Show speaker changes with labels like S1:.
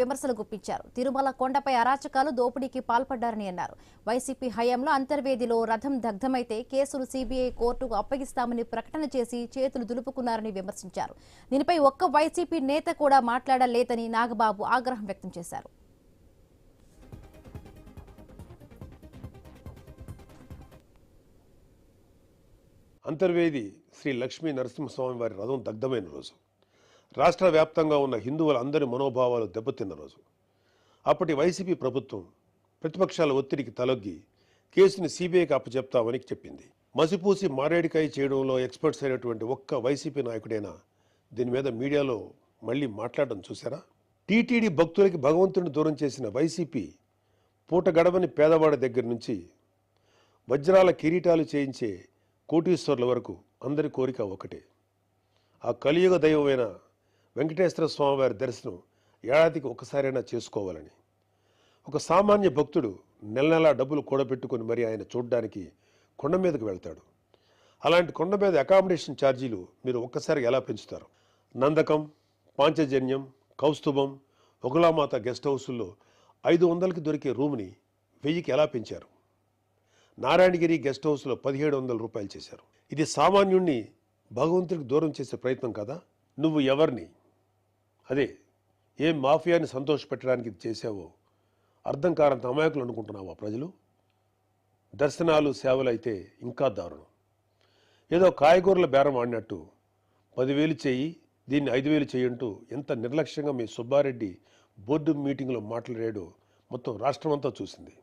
S1: విమర్శలు గుప్పించారు. తిరుమల కొండపై అరాచకాలు, దోపిడీకి పాల్పడ్డారని అన్నారు. వైసీపీ హయాంలో అంతర్వేదిలో రథం దగ్ధమైతే కేసులు సీబీఐ కోర్టుకు అప్పగిస్తామని ప్రకటన చేసి చేతులు దులుపుకున్నారని విమర్శించారు. దీనిపై ఒక్క వైసీపీ నేత కూడా మాట్లాడలేదని నాగబాబు ఆగ్రహం వ్యక్తం చేశారు.
S2: అంతర్వేది శ్రీ లక్ష్మీ నరసింహస్వామి వారి రథం దగ్ధమైన రోజు, రాష్ట్ర వ్యాప్తంగా ఉన్న హిందువులందరి మనోభావాలు దెబ్బతిన్న రోజు. అప్పటి వైసీపీ ప్రభుత్వం ప్రతిపక్షాల ఒత్తిడికి తలొగ్గి కేసుని సీబీఐకి అప్పచెప్తామని చెప్పింది. మసిపూసి మారేడికాయ చేయడంలో ఎక్స్పర్ట్స్ అయినటువంటి ఒక్క వైసీపీ నాయకుడైనా దీని మీద మీడియాలో మళ్ళీ మాట్లాడడం చూసారా? టీటీడీ భక్తులకి భగవంతుడిని దూరం చేసిన వైసీపీ పూట గడవని పేదవాడి దగ్గర నుంచి వజ్రాల కిరీటాలు చేయించే కోటీశ్వర్ల వరకు అందరి కోరిక ఒకటే, ఆ కలియుగ దైవమైన వెంకటేశ్వర స్వామి వారి దర్శనం ఏడాదికి ఒకసారైనా చేసుకోవాలని. ఒక సామాన్య భక్తుడు నెల నెలా డబ్బులు కూడబెట్టుకుని మరి ఆయన చూడడానికి కొండ మీదకు వెళ్తాడు. అలాంటి కొండ మీద అకామిడేషన్ ఛార్జీలు మీరు ఒక్కసారి ఎలా పెంచుతారు? నందకం, పాంచజన్యం, కౌస్తుభం, ఒకలామాత గెస్ట్ హౌసుల్లో 500కి దొరికే రూమ్ని 1000కి ఎలా పెంచారు? నారాయణగిరి గెస్ట్ హౌస్లో 1700 రూపాయలు చేశారు. ఇది సామాన్యుణ్ణి భగవంతుడికి దూరం చేసే ప్రయత్నం కదా? నువ్వు ఎవరిని, అదే ఏం మాఫియాని సంతోషపెట్టడానికి ఇది చేసావో అర్థం కారంత అమాయకులు అనుకుంటున్నావా ప్రజలు? దర్శనాలు సేవలు అయితే ఇంకా దారుణం. ఏదో కాయగూరల బేరం ఆడినట్టు 10,000 చేయి, దీన్ని 5,000 చేయంటూ ఎంత నిర్లక్ష్యంగా మీ సుబ్బారెడ్డి బోర్డు మీటింగ్లో మాట్లాడాడో మొత్తం రాష్ట్రమంతా చూసింది.